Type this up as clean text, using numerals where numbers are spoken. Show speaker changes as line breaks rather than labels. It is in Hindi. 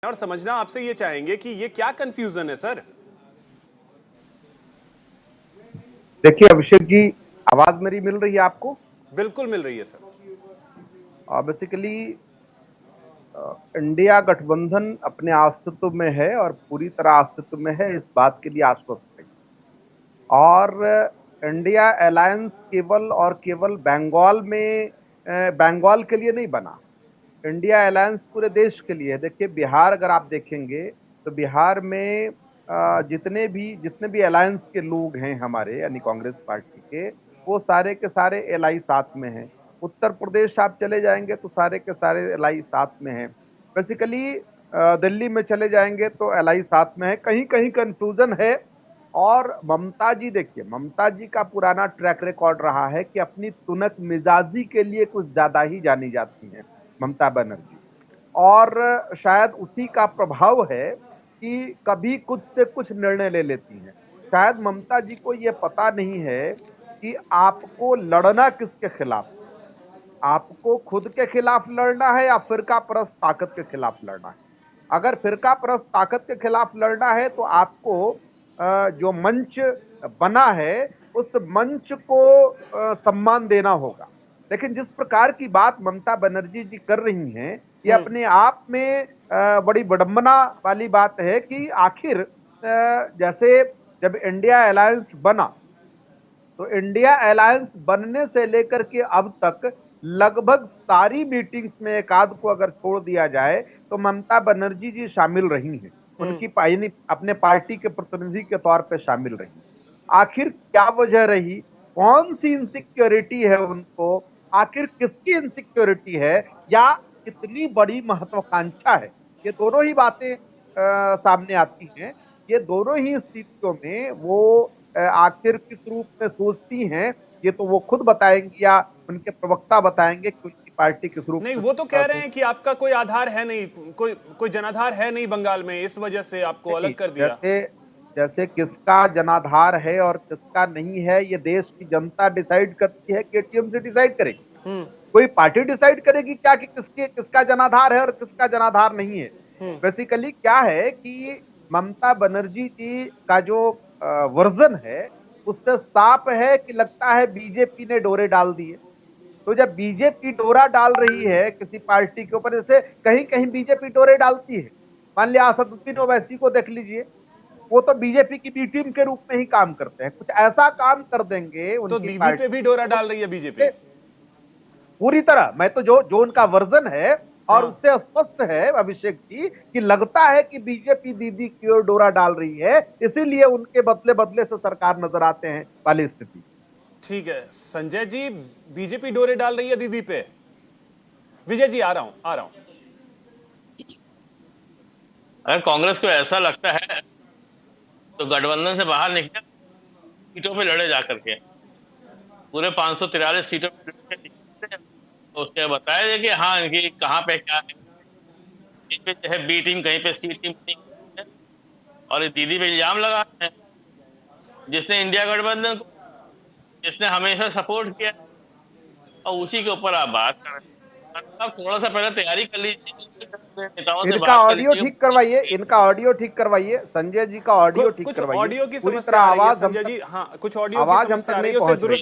और समझना आपसे ये चाहेंगे कि ये क्या कंफ्यूजन है सर।
देखिए अभिषेक जी, आवाज मेरी मिल रही है आपको?
बिल्कुल मिल रही है सर।
बेसिकली इंडिया गठबंधन अपने अस्तित्व में है और पूरी तरह अस्तित्व में है, इस बात के लिए आश्वस्त है। और इंडिया अलायंस केवल और केवल बंगाल में बंगाल के लिए नहीं बना। इंडिया अलायंस पूरे देश के लिए है। देखिए बिहार अगर आप देखेंगे तो बिहार में जितने भी अलायंस के लोग हैं हमारे, यानी कांग्रेस पार्टी के, वो सारे के सारे एलआई साथ में हैं। उत्तर प्रदेश आप चले जाएंगे तो सारे के सारे एलआई साथ में हैं। बेसिकली दिल्ली में चले जाएंगे तो एलआई साथ में है। कहीं कहीं कंफ्यूजन है। और ममता जी, देखिए ममता जी का पुराना ट्रैक रिकॉर्ड रहा है कि अपनी तुनक मिजाजी के लिए कुछ ज्यादा ही जानी जाती हैं ममता बनर्जी। और शायद उसी का प्रभाव है कि कभी कुछ से कुछ निर्णय ले लेती हैं। शायद ममता जी को यह पता नहीं है कि आपको लड़ना किसके खिलाफ, आपको खुद के खिलाफ लड़ना है या फिरका परस्त ताकत के खिलाफ लड़ना है। अगर फिरका परस्त ताकत के खिलाफ लड़ना है तो आपको जो मंच बना है उस मंच को सम्मान देना होगा। लेकिन जिस प्रकार की बात ममता बनर्जी जी कर रही हैं, ये अपने आप में बड़ी विडंबना वाली बात है कि आखिर जैसे जब इंडिया अलायंस बना तो इंडिया अलायंस बनने से लेकर के अब तक लगभग सारी मीटिंग्स में एक आध को अगर छोड़ दिया जाए तो ममता बनर्जी जी शामिल रही हैं। उनकी अपने पार्टी के प्रतिनिधि के तौर पे शामिल रही। आखिर क्या वजह रही, कौन सी इनसिक्योरिटी है उनको, आखिर किसकी इनसिक्योरिटी है, या कितनी बड़ी महत्वाकांक्षा है, ये दोनों ही बातें सामने आती हैं। ये दोनों ही स्थितियों में वो आखिर किस रूप में सोचती हैं, ये तो वो खुद बताएंगी या उनके प्रवक्ता बताएंगे कि उनकी पार्टी किस रूप
नहीं,
में
वो तो कह रहे हैं कि
सोचती
आपका कोई आधार है नहीं, कोई जनाधार है नहीं बंगाल में, इस वजह से आपको
है।
अलग कर दिया।
जैसे जैसे किसका जनाधार है और किसका नहीं है, ये देश की जनता डिसाइड करती है, केटीएम से डिसाइड करेगी। कोई पार्टी डिसाइड करेगी क्या कि किसका जनाधार है और किसका जनाधार नहीं है। बेसिकली क्या है कि ममता बनर्जी जी का जो वर्जन है उससे साफ है कि लगता है बीजेपी ने डोरे डाल दिए। तो जब बीजेपी डोरा डाल रही है किसी पार्टी के ऊपर, जैसे कहीं कहीं बीजेपी डोरे डालती है, मान लिया असदुद्दीन ओवैसी को देख लीजिए, वो तो बीजेपी की बी टीम के रूप में ही काम करते हैं। कुछ ऐसा काम कर देंगे
तो
उनकी
दीदी पे भी
पार्टी
डोरा
तो
डाल रही है बीजेपी।
पूरी तरह, मैं तो जो जो उनका वर्जन है और
हाँ,
उससे स्पष्ट है अभिषेक जी कि लगता है कि बीजेपी दीदी की ओर डोरा डाल रही है, इसीलिए उनके बदले बदले से सरकार नजर आते हैं वाली स्थिति।
ठीक है संजय जी, बीजेपी डोरे डाल रही है दीदी पे। विजय जी आ रहा हूं।
अगर कांग्रेस को ऐसा लगता है तो गठबंधन से बाहर निकले, सीटों पे लड़े जा करके, पूरे 543 सीटों पे लड़के निकले, तो उसके बताया जाए कि हाँ इनकी कहाँ पे क्या है। कहीं पे जो है बी टीम, कहीं पे सी टीम नहीं है। और ये दीदी पे इल्जाम लगा है, जिसने इंडिया गठबंधन को, जिसने हमेशा सपोर्ट किया, और उसी के ऊपर आप बात कर रहे हैं। आप थोड़ा सा पहले तैयारी कर लीजिए, नेताओं से
इनका
बात कर
ऑडियो
लीजिए।
ठीक करवाइए, इनका ऑडियो ठीक करवाइए, संजय जी का ऑडियो ठीक
कुछ
करवाइए।
ऑडियो की
पूरी
समस्या
तरह
आ रही है
आवाज हम
संजय
तक
जी। हाँ, कुछ ऑडियो की
आवाज हम तक
समस्या आ रही
नहीं
है, उसे
पहुंच रही।
दुरुस्त